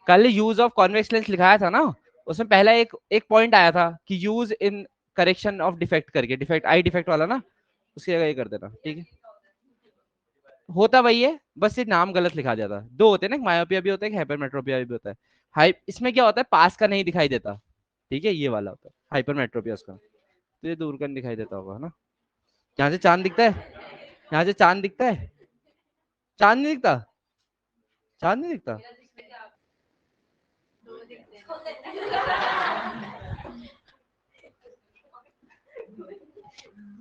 कल यूज ऑफ कॉन्वेक्स लेंस लिखाया था ना, उसमें पहला एक एक पॉइंट आया था कि use in correction of defect करके, डिफेक्ट आई डिफेक्ट वाला ना, उसकी जगह ये कर देना, ठीक है? होता वही है, बस ये नाम गलत लिखा जाता है। दो होते हैं ना, मायोपिया भी होता है, हाइपरमेट्रोपिया भी होता है। हाई इसमें क्या होता है, पास का नहीं दिखाई देता, ठीक है, ये वाला होता है हाइपरमेट्रोपिया उसका, तो ये दूर का नहीं दिखाई देता होगा ना। यहाँ से चांद दिखता है, यहाँ से चांद दिखता है, चांद नहीं दिखता, चांद नहीं दिखता।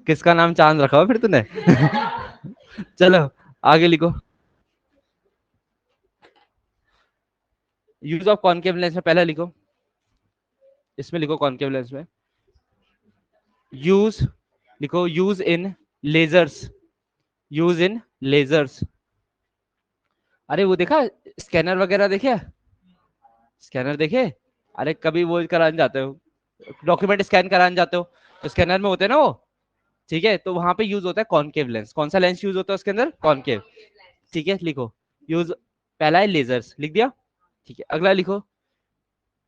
किसका नाम चांद रखा हुआ फिर तूने? चलो आगे लिखो। यूज ऑफ कॉनकेव लेंस में पहले लिखो, इसमें लिखो कॉनकेव लेंस में यूज, लिखो use in lasers, use in lasers. अरे वो देखा, स्कैनर वगैरह देखे, स्कैनर देखे? अरे कभी वो कराने जाते हो, डॉक्यूमेंट स्कैन कराने जाते हो, तो स्कैनर में होते हैं ना वो, ठीक है, तो वहां पे यूज होता है कॉनकेव लेंस। कौन सा लेंस यूज होता है उसके अंदर? कॉनकेव, ठीक है, लिखो यूज, पहला है लेजर्स, लिख दिया, ठीक है। अगला लिखो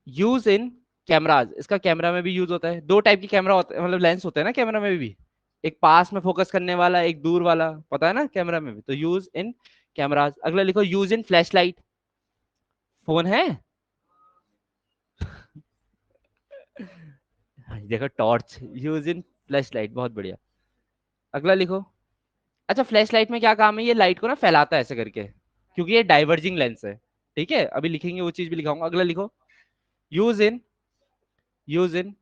यूज इन कैमराज, इसका कैमरा में भी यूज होता है। दो टाइप की कैमरा होता है, मतलब लेंस होते हैं ना कैमरा में भी, एक पास में फोकस करने वाला, एक दूर वाला, पता है ना कैमरा में भी, तो यूज इन कैमराज। अगला लिखो यूज इन फ्लैश लाइट, फोन है? देखो torch, use in flash light, बहुत बढ़िया। अगला लिखो, अच्छा फ्लैश लाइट में क्या काम है, ये लाइट को ना फैलाता है ऐसे करके, क्योंकि ये डाइवर्जिंग लेंस है, ठीक है, अभी लिखेंगे वो चीज भी लिखाऊंगा। अगला लिखो यूज इन, यूज इन,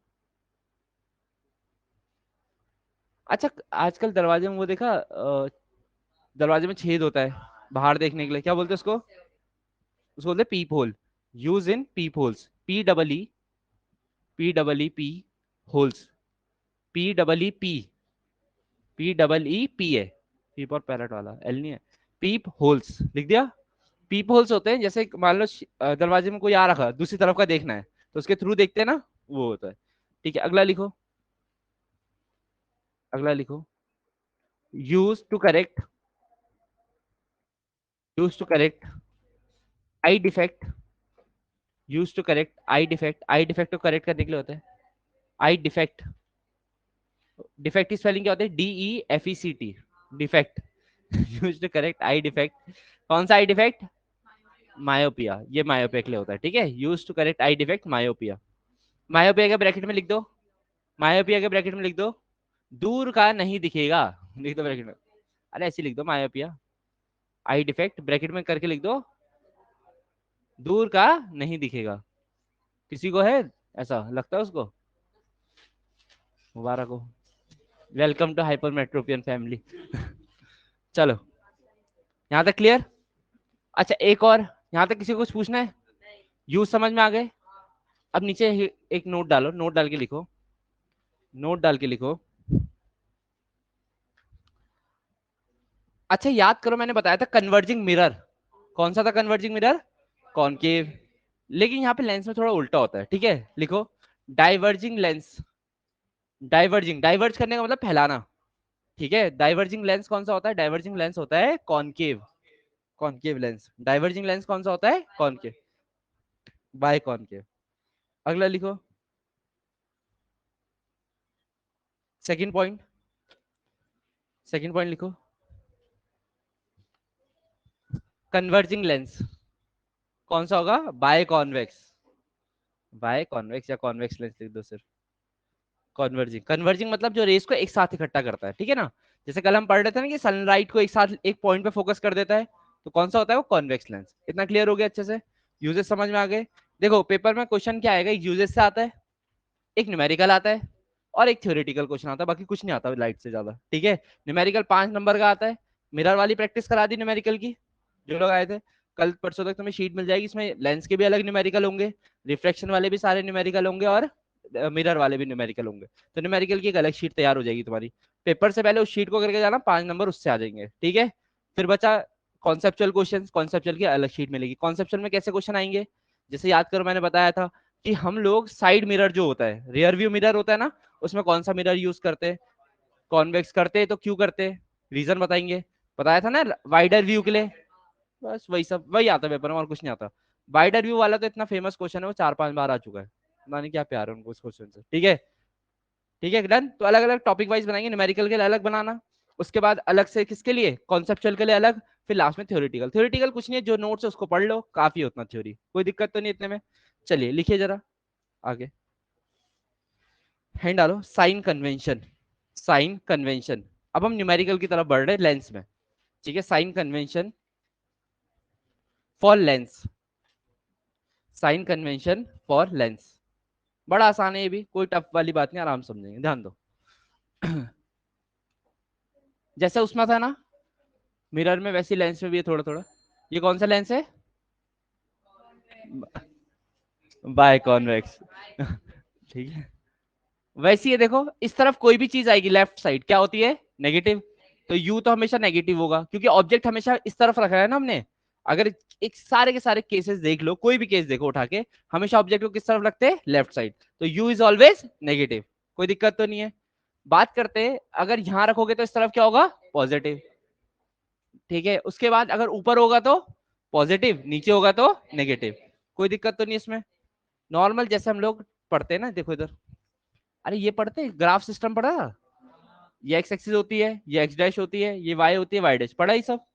अच्छा आजकल दरवाजे में वो देखा, दरवाजे में छेद होता है बाहर देखने के लिए, क्या बोलते हैं उसको? उसको बोलते हैं peep hole. Use in peep holes, P double E, P double E P holes, P double E P, P double E P है, पीप और पैरट वाला एल नहीं है, पीप होल्स लिख दिया। पीप होल्स होते हैं जैसे मान लो दरवाजे में कोई आ रखा दूसरी तरफ का देखना है, तो उसके थ्रू देखते हैं ना, वो होता है, ठीक है। अगला लिखो, अगला लिखो use to correct, use to correct eye defect, use to correct eye defect, eye defect को करेक्ट करने के लिए होता है आई डिफेक्ट। डिफेक्ट की स्पेलिंग क्या होता है? DEFECT, defect. Use to correct eye defect, कौन सा आई डिफेक्ट? मायोपिया, ये मायोपिया के लिए होता है, ठीक है, use to correct eye defect myopia. Myopia के ब्रैकेट में लिख दो, मायोपिया के ब्रैकेट में लिख दो दूर का नहीं दिखेगा, लिख दो ब्रैकेट में, अरे ऐसे लिख दो मायोपिया आई डिफेक्ट, ब्रैकेट में करके लिख दो दूर का नहीं दिखेगा। किसी को है ऐसा लगता है उसको? मुबारक हो, वेलकम टू हाइपरमेट्रोपियन फैमिली। चलो यहाँ तक क्लियर? अच्छा एक और, यहाँ तक किसी को कुछ पूछना है? यूज समझ में आ गए? अब नीचे एक नोट डालो, नोट डाल के लिखो, नोट डाल के लिखो। अच्छा याद करो, मैंने बताया था कन्वर्जिंग मिरर, कौन सा था कन्वर्जिंग मिरर? कॉनकेव। लेकिन यहाँ पे लेंस में थोड़ा उल्टा होता है, ठीक है, लिखो डाइवर्जिंग लेंस, डाइवर्जिंग, डाइवर्ज करने का मतलब फैलाना, ठीक है, डाइवर्जिंग लेंस कौन सा होता है? डाइवर्जिंग लेंस होता है concave, concave lens. Diverging lens कौन सा होता है? Concave, biconcave. अगला लिखो, सेकंड पॉइंट, सेकंड पॉइंट लिखो, कन्वर्जिंग लेंस कौन सा होगा? बाय कॉन्वेक्स, बाय कॉन्वेक्स या कॉन्वेक्स लेंस लिख दो सिर्फ। कन्वर्जिंग, कन्वर्जिंग मतलब जो रेस को एक साथ इकट्ठा करता है, ठीक है ना। जैसे कल हम पढ़ रहे थे ना कि सनलाइट को एक साथ एक पॉइंट पे फोकस कर देता है, तो कौन सा होता है? वो कॉन्वेक्स लेंस। इतना क्लियर हो गया अच्छे से? यूजेस समझ में आ गए? देखो पेपर में क्वेश्चन क्या आएगा, एक यूजेस से आता है, एक न्यूमेरिकल आता है, और एक थ्योरेटिकल क्वेश्चन आता है, बाकी कुछ नहीं आता लाइट से ज्यादा, ठीक है। न्यूमेरिकल 5 नंबर का आता है। मिरर वाली प्रैक्टिस करा दी न्यूमेरिकल की, जो लोग आए थे। कल परसों तक तुम्हें शीट मिल जाएगी, इसमें लेंस के भी अलग न्यूमेरिकल होंगे, रिफ्लेक्शन वाले भी सारे न्यूमेरिकल होंगे, और मिरर वाले भी न्यूमेरिकल होंगे। तो न्यूमेरिकल की एक अलग शीट तैयार हो जाएगी तुम्हारी। पेपर से पहले उस शीट को करके जाना, 5 नंबर उससे आ जाएंगे, ठीक है। फिर बचा कॉन्सेप्चुअल क्वेश्चन, कॉन्सेप्चुअल की अलग शीट मिलेगी। कॉन्सेप्चुअल में कैसे क्वेश्चन आएंगे? जैसे याद करो, मैंने बताया था कि हम लोग साइड मिरर जो होता है, रियर व्यू मिरर होता है ना, उसमें कौन सा मिरर यूज करते हैं? कॉन्वेक्स करते हैं, तो क्यों करते हैं? रीजन बताएंगे। बताया था ना, वाइडर व्यू के लिए। बस वही सब, वही आता है पेपर में, और कुछ नहीं आता। वाइडर व्यू वाला तो इतना फेमस क्वेश्चन है, वो 4-5 बार आ चुका है, पता नहीं क्या प्यार है उनको उस क्वेश्चन से, ठीक है। ठीक है, डन। तो अलग अलग टॉपिक वाइज बनाएंगे, न्यूमेरिकल के लिए अलग बनाना, उसके बाद अलग से किसके लिए? कॉन्सेप्चुअल के लिए अलग, फिर लास्ट में थ्योरेटिकल। थ्योरेटिकल कुछ नहीं है, जो नोट्स है उसको पढ़ लो, काफी है उतना थ्योरी, कोई दिक्कत तो नहीं इतने में। चलिए लिखिए जरा आगे, हैंड डालो, साइन कन्वेंशन, साइन कन्वेंशन। अब हम न्यूमेरिकल की तरफ बढ़ रहे हैं लेंस में, ठीक है। Sign convention for lens, sign convention for lens, बड़ा आसान है ये भी, कोई टफ वाली बात नहीं, आराम समझेंगे, ध्यान दो। जैसे उसमें था ना मिरर में, वैसी लेंस में भी है थोड़ा थोड़ा। ये कौन सा लेंस है? Biconvex. ठीक है, वैसी है। देखो इस तरफ कोई भी चीज आएगी लेफ्ट साइड, क्या होती है? नेगेटिव। तो यू तो हमेशा नेगेटिव होगा, क्योंकि ऑब्जेक्ट हमेशा इस तरफ रखा है ना हमने। अगर एक सारे के सारे केसेस देख लो, कोई भी केस देखो उठा के, हमेशा ऑब्जेक्ट को किस तरफ रखते हैं? Left side. तो यू इज ऑलवेज नेगेटिव, कोई दिक्कत तो नहीं है। बात करते हैं, अगर यहां रखोगे तो इस तरफ क्या होगा? पॉजिटिव, ठीक है। उसके बाद अगर ऊपर होगा तो पॉजिटिव, नीचे होगा तो नेगेटिव, कोई दिक्कत तो नहीं इसमें। नॉर्मल जैसे हम लोग पढ़ते हैं ना, देखो इधर, अरे ये पढ़ते हैं, ग्राफ सिस्टम पढ़ा? ये एक्स एक्सिस होती है, ये एक्स डैश होती है, ये वाई होती है, वाई डैश पढ़ा ही सब।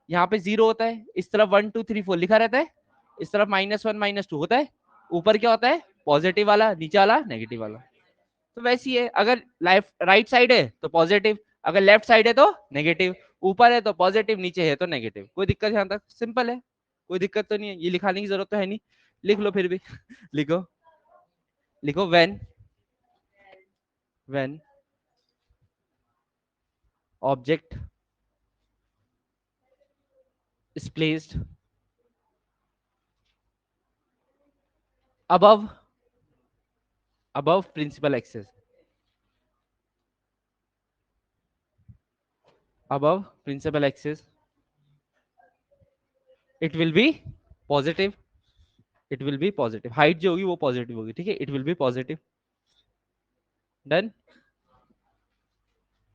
यहाँ पे 0 होता है, इस तरफ 1 2 3 4 लिखा रहता है, इस तरफ -1 -2 होता है, ऊपर क्या होता है? पॉजिटिव वाला, नीचे वाला नेगेटिव वाला। तो वैसी है, अगर लेफ्ट राइट साइड है तो पॉजिटिव, अगर लेफ्ट साइड है तो नेगेटिव, ऊपर है तो पॉजिटिव, नीचे है तो नेगेटिव, कोई दिक्कत यहाँ तक? सिंपल है, कोई दिक्कत तो नहीं है, ये लिखाने की जरूरत तो है नहीं, लिख लो फिर भी। लिखो, लिखो, when object is placed above principal axis, above principal axis, it will be positive, it will be positive, height जो होगी वो पॉजिटिव होगी, ठीक है, it will be positive. Done.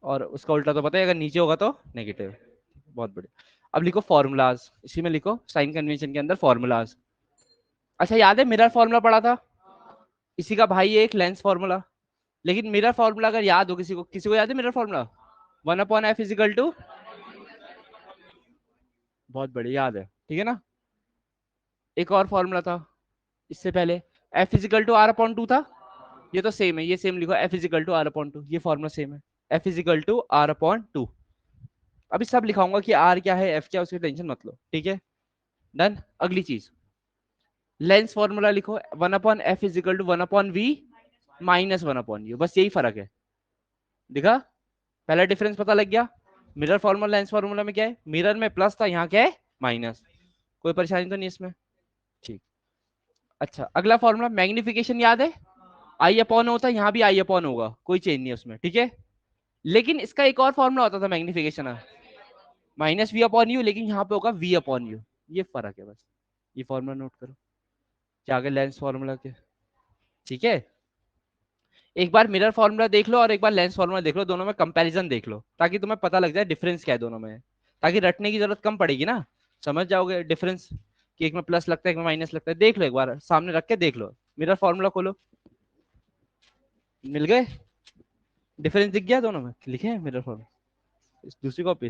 और उसका उल्टा तो पता है, अगर नीचे होगा तो नेगेटिव। बहुत बढ़िया। अब लिखो फॉर्मूलाज, इसी में लिखो साइन कन्वेंशन के अंदर फॉर्मूलाज। अच्छा याद है मिरर फॉर्मूला पढ़ा था, इसी का भाई है एक लेंस फॉर्मूला। लेकिन मिरर फॉर्मूला अगर याद हो किसी को, किसी को याद है mirror formula? 1/f is equal to, बहुत बढ़िया याद है, ठीक है ना। एक और फॉर्मूला था इससे पहले, f is equal to r upon two था, ये तो सेम है, ये सेम लिखो, f is equal to r upon two, ये फॉर्मूला सेम है, f is equal to r upon two. अभी सब लिखाऊंगा कि आर क्या है, एफ क्या, उसकी टेंशन मत लो, ठीक है। डन। अगली चीज, लेंस फॉर्मूला लिखो, 1/f is equal to 1/v -1/u, बस यही फर्क है, दिखा? पहला डिफरेंस पता लग गया। मिरर फॉर्मूला लेंस फॉर्मूला में क्या है? मिरर में प्लस था, यहाँ क्या है? माइनस। कोई परेशानी तो नहीं इसमें? ठीक। अच्छा अगला फॉर्मूला, मैग्निफिकेशन याद है? आई अपॉन होता है, यहाँ भी आई अपॉन होगा, कोई चेंज नहीं है उसमें, ठीक है। लेकिन इसका एक और फॉर्मूला होता था मैग्निफिकेशन, -v अपॉन यू, लेकिन यहाँ पे होगा v अपॉन यू, ये फर्क है बस। ये फॉर्मूला नोट करो, क्या आगे लेंस फॉर्मूला के, ठीक है। एक बार मिरर फॉर्मूला देख लो और एक बार लेंस फॉर्मूला देख लो, दोनों में कंपैरिजन देख लो ताकि तुम्हें पता लग जाए डिफरेंस क्या है दोनों में, ताकि रटने की जरूरत कम पड़ेगी ना, समझ जाओगे डिफरेंस कि एक में प्लस लगता है एक में माइनस लगता है। देख लो एक बार सामने रख के देख लो, मिरर फॉर्मूला खोलो, मिल गए, डिफरेंस दिख गया दोनों में, लिखे हैं मिरर फॉर्मूला, दूसरी कॉपी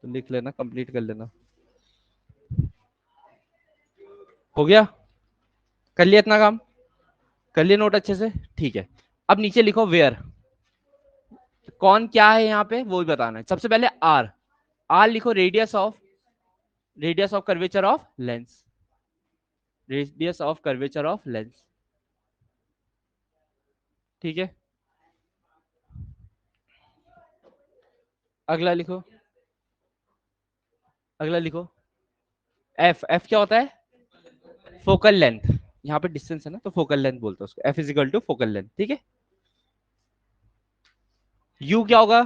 तो लिख लेना, कंप्लीट कर लेना। हो गया, कर लिया इतना काम, कर लिया नोट अच्छे से, ठीक है। अब नीचे लिखो वेयर, कौन क्या है यहाँ पे वो भी बताना है। सबसे पहले आर, आर लिखो radius of curvature of lens, radius of curvature of lens, ठीक है। अगला लिखो, अगला लिखो एफ, एफ क्या होता है, फोकल लेंथ, यहाँ पे डिस्टेंस है ना तो फोकल लेंथ बोलते हैं उसको, f is equal to focal length, ठीक है। यू क्या होगा,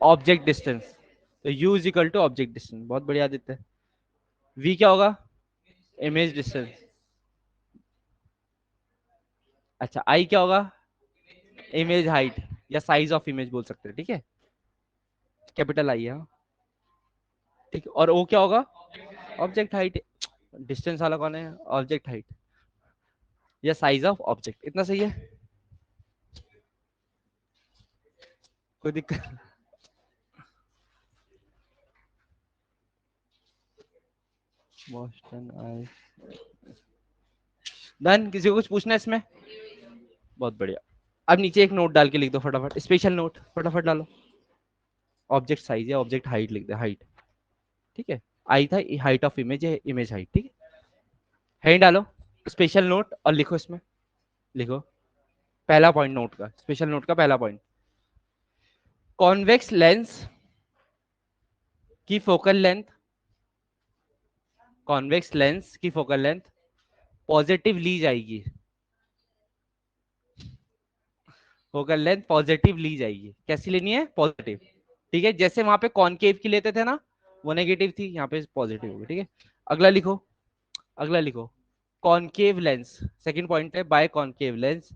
ऑब्जेक्ट डिस्टेंस, तो u is equal to object distance, बहुत बढ़िया देते हैं। वी क्या होगा, इमेज डिस्टेंस, अच्छा आई क्या होगा, इमेज हाइट या साइज ऑफ इमेज बोल सकते हैं, ठीक है, कैपिटल आई है, ठीक है। और ओ क्या होगा, ऑब्जेक्ट हाइट, डिस्टेंस वाला कौन है, ऑब्जेक्ट हाइट या साइज ऑफ ऑब्जेक्ट, इतना सही है, कोई दिक्कत। बोस्टन आई, डन, किसी को कुछ पूछना है इसमें, बहुत बढ़िया। अब नीचे एक नोट डाल के लिख दो फटाफट, स्पेशल नोट फटाफट डालो, ऑब्जेक्ट साइज या ऑब्जेक्ट हाइट लिख दे, हाइट, ठीक है। आई था हाइट ऑफ इमेज है, इमेज हाइट, ठीक है। है डालो स्पेशल नोट और लिखो इसमें, लिखो पहला पॉइंट नोट का, स्पेशल नोट का पहला पॉइंट, कॉन्वेक्स लेंस की फोकल लेंथ, कॉन्वेक्स लेंस की फोकल लेंथ पॉजिटिव ली जाएगी, फोकल लेंथ पॉजिटिव ली जाएगी, कैसी लेनी है, पॉजिटिव, ठीक है। जैसे वहां पे कॉनकेव की लेते थे ना, वो नेगेटिव थी, यहाँ पे पॉजिटिव होगी, ठीक है। अगला लिखो, अगला लिखो कॉनकेव लेंस, सेकंड पॉइंट है, बाय कॉनकेव लेंस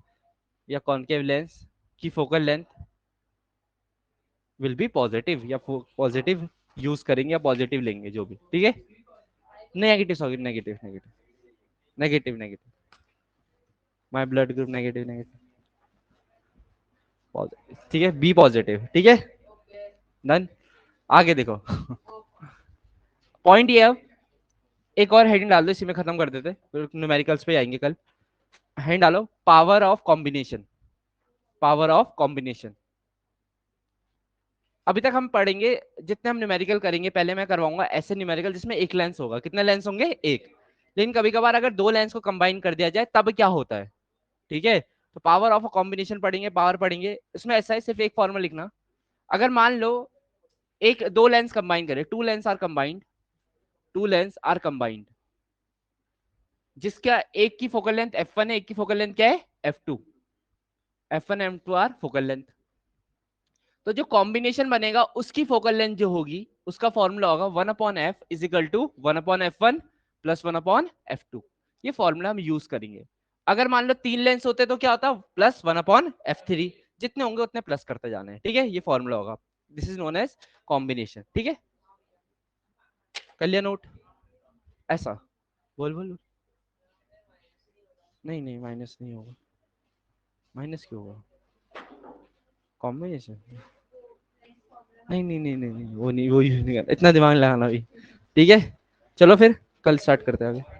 या कॉनकेव लेंस की focal length will be positive, या पॉजिटिव यूज करेंगे या पॉजिटिव लेंगे जो भी, ठीक है। Negative, sorry negative, negative, negative, negative, my blood group negative, negative, ठीक है, बी पॉजिटिव, ठीक है, डन। आगे देखो पॉइंट ये, अब एक और हेडिंग डाल दो, इसी में खत्म कर देते, न्यूमेरिकल्स पे आएंगे कल। हेडिंग डालो power of combination, power of combination. अभी तक हम पढ़ेंगे, जितने हम न्यूमेरिकल करेंगे पहले मैं करवाऊंगा ऐसे न्यूमेरिकल जिसमें एक लेंस होगा, कितने लेंस होंगे, एक, लेकिन कभी कभार अगर दो लेंस को कंबाइन कर दिया जाए तब क्या होता है, ठीक है। तो पावर ऑफ कॉम्बिनेशन पढ़ेंगे, पावर पढ़ेंगे, इसमें ऐसा है सिर्फ एक फॉर्मूला लिखना, अगर मान लो एक दो लेंस कंबाइन करें, two lens are combined, two lens are combined, जिसका एक की फोकल लेंथ f1 है, एक की फोकल लेंथ क्या है, f2, f1 m2 are focal length, तो जो कॉम्बिनेशन बनेगा उसकी फोकल लेंथ जो होगी उसका फॉर्मूला होगा 1/f is equal to 1/f1 plus 1/f2, ये फॉर्मूला हम यूज करेंगे। अगर मान लो तीन लेंस होते तो क्या होता, प्लस 1/f3, जितने होंगे उतने प्लस करते जाने हैं, ठीक है, ये फॉर्मूला होगा, this is known as combination, ठीक है। कर लिया नोट, ऐसा, बोल बोल, नहीं नहीं माइनस नहीं होगा, माइनस क्यों होगा, कॉम्बिनेशन, नहीं नहीं नहीं नहीं नहीं वो नहीं, वो यूज नहीं करना, इतना दिमाग लगाना भी, ठीक है। चलो फिर कल स्टार्ट करते हैं आगे।